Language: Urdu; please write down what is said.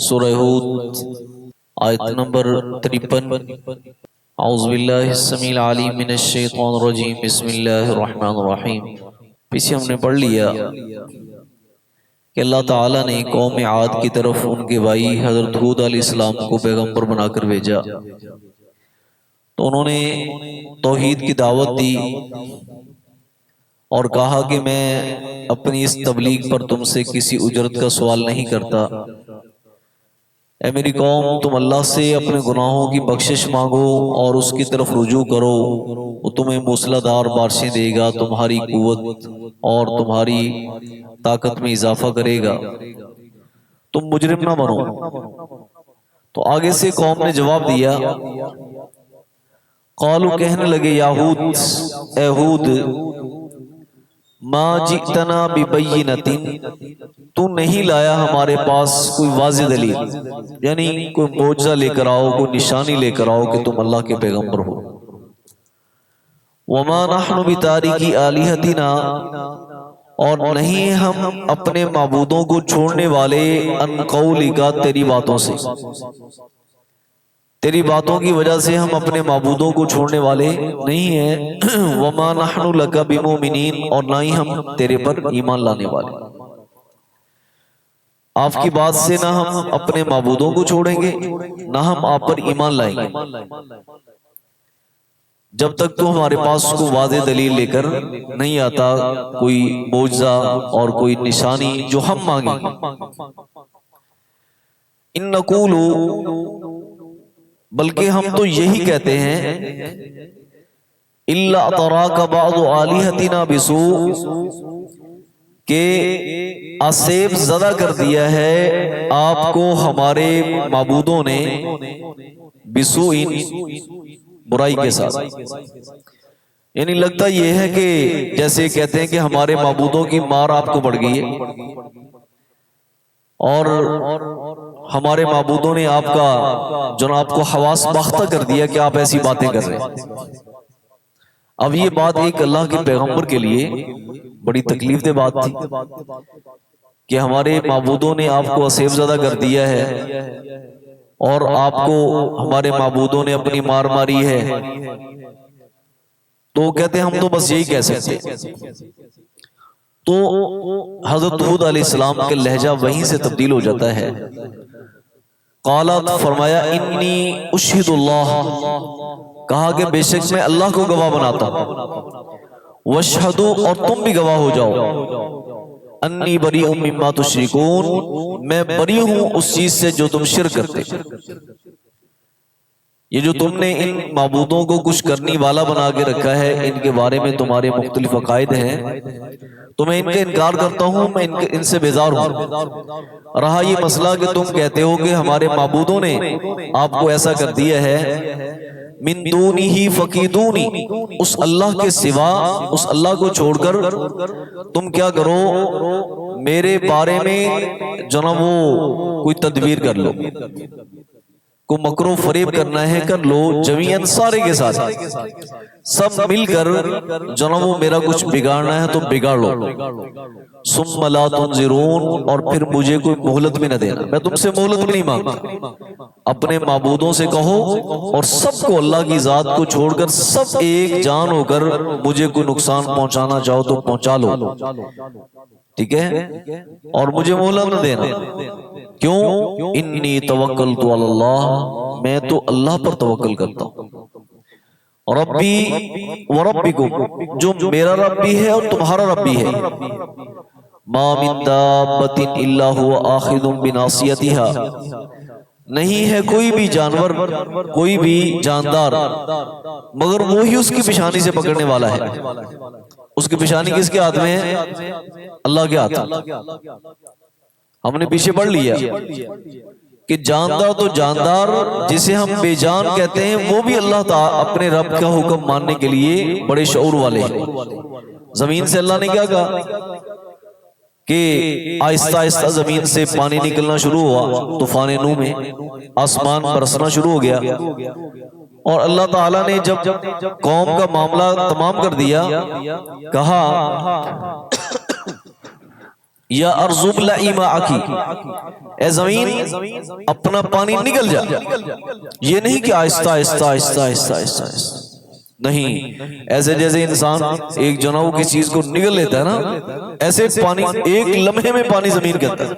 سورہ ہود آیت نمبر 53۔ اعوذ باللہ السمیع العلیم من الشیطان الرجیم، بسم اللہ الرحمن الرحیم۔ پیچھے ہم نے پڑھ لیا کہ اللہ تعالیٰ نے قوم عاد کی طرف ان کے بھائی حضرت ہود علیہ السلام کو پیغمبر بنا کر بھیجا، تو انہوں نے توحید کی دعوت دی اور کہا کہ میں اپنی اس تبلیغ پر تم سے کسی اجرت کا سوال نہیں کرتا۔ اے میری قوم، تم اللہ سے اپنے گناہوں کی بخشش مانگو اور اس کی طرف رجوع کرو، وہ تمہیں موسلادھار بارشیں دے گا، تمہاری قوت اور تمہاری طاقت میں اضافہ کرے گا، تم مجرم نہ بنو۔ تو آگے سے قوم نے جواب دیا، قالو کہنے لگے یا ہود، اے ہود، ما جئتنا ببینۃ، تو نہیں لایا ہمارے پاس کوئی واضح دلیل، یعنی کوئی معجزہ لے کر آؤ، کوئی نشانی لے کر آؤ کہ تم اللہ کے پیغمبر ہو۔ وما نحن بتارکی آلہتنا، اور نہیں ہم اپنے معبودوں کو چھوڑنے والے، ان قولک، تیری باتوں سے، تیری باتوں کی وجہ سے ہم اپنے معبودوں کو چھوڑنے والے نہیں ہیں۔ وما نحن لک بمؤمنین، اور نہ ہی ہم تیرے پر ایمان لانے والے، آپ کی بات سے نہ ہم اپنے معبودوں کو چھوڑیں گے نہ ہم آپ پر ایمان لائیں گے جب تک تو ہمارے پاس کو واضح دلیل لے کر نہیں آتا، کوئی معجزہ اور کوئی نشانی جو ہم مانگیں۔ ان نقول، بلکہ ہم تو یہی کہتے ہیں، الا تراک بعض آلہتنا بسوء، کہ آسیب زدہ کر دیا ہے آپ کو ہمارے معبودوں نے، بسوء، برائی کے ساتھ، یعنی لگتا یہ ہے کہ جیسے کہتے ہیں کہ ہمارے معبودوں کی مار آپ کو پڑ گئی ہے اور ہمارے معبودوں نے آپ کا جناب کو حواس باختہ کر دیا کہ آپ ایسی باتیں کر رہے ہیں۔ اب یہ بات ایک اللہ کے پیغمبر کے لیے بڑی تکلیف دہ بات تھی کہ ہمارے معبودوں نے آپ کو آسیب زدہ کر دیا ہے اور آپ کو ہمارے معبودوں نے اپنی مار ماری ہے، تو کہتے ہیں ہم تو بس یہی کہہ سکتے۔ تو حضرت ہود علیہ السلام کے لہجہ وہیں سے تبدیل ہو جاتا ہے۔ قالت، فرمایا، انی اشہد اللہ، کہا کہ بے شک میں اللہ کو گواہ بناتا ہوں، واشہدوا، اور تم بھی گواہ ہو جاؤ، انی بریء مما تشرکون، میں بری ہوں اس چیز سے جو تم شرک کرتے۔ یہ جو تم نے ان معبودوں کو کچھ کرنی والا بنا کے رکھا ہے، ان کے بارے میں تمہارے مختلف عقائد ہیں، تو میں ان کا انکار کرتا ہوں، میں ان سے بیزار ہوں۔ رہا یہ مسئلہ کہ تم کہتے ہو کہ ہمارے معبودوں نے آپ کو ایسا کر دیا ہے، من دونہ فکیدونی، اس اللہ کے سوا، اس اللہ کو چھوڑ کر تم کیا کرو، میرے بارے میں جناب وہ کوئی تدبیر کر لو، کو مکر و فریب کرنا ہے کر لو، جمیعاً سارے کے ساتھ، سب مل کر جناب وہ میرا کچھ بگاڑنا ہے تو بگاڑ لو، ثم لا تنظرون، اور پھر مجھے کوئی مہلت بھی نہ دینا، میں تم سے مہلت بھی نہیں مانگتا، اپنے معبودوں سے کہو اور سب کو، اللہ کی ذات کو چھوڑ کر سب ایک جان ہو کر مجھے کوئی نقصان پہنچانا چاہو تو پہنچا لو، ٹھیک ہے، اور مجھے مہلت نہ دینا۔ کیوں؟ انی توکلت علی اللہ، میں تو اللہ پر توکل کرتا ہوں، ربی وربکم، جو میرا رب بھی ہے اور تمہارا رب بھی ہے، ما من دابۃ الا هو آخذ بناصیتها، نہیں ہے کوئی بھی جانور، کوئی بھی جاندار مگر وہی اس کی پیشانی سے پکڑنے والا ہے۔ اس کی پیشانی کس کے ہاتھ میں ہے؟ اللہ کے ہاتھ میں۔ ہم نے پیچھے پڑھ لیا کہ جاندار تو جاندار جسے ہم بے جان کہتے ہیں، وہ بھی اللہ تعالیٰ اپنے رب کا حکم ماننے کے لیے بڑے شعور والے ہیں۔ زمین سے اللہ نے کیا کہا کہ آہستہ آہستہ زمین سے پانی نکلنا شروع ہوا، طوفان نوح میں آسمان برسنا شروع ہو گیا، اور اللہ تعالیٰ نے جب قوم کا معاملہ تمام کر دیا، کہا یا ارض ابلعی ماءکی، اے زمین اپنا پانی نگل جا. یہ نہیں کہ آہستہ آہستہ آہستہ آہستہ آہستہ، نہیں، ایسے جیسے انسان ایک جناؤ کی چیز کو نگل لیتا ہے نا، ایسے پانی ایک لمحے میں پانی زمین کے اندر.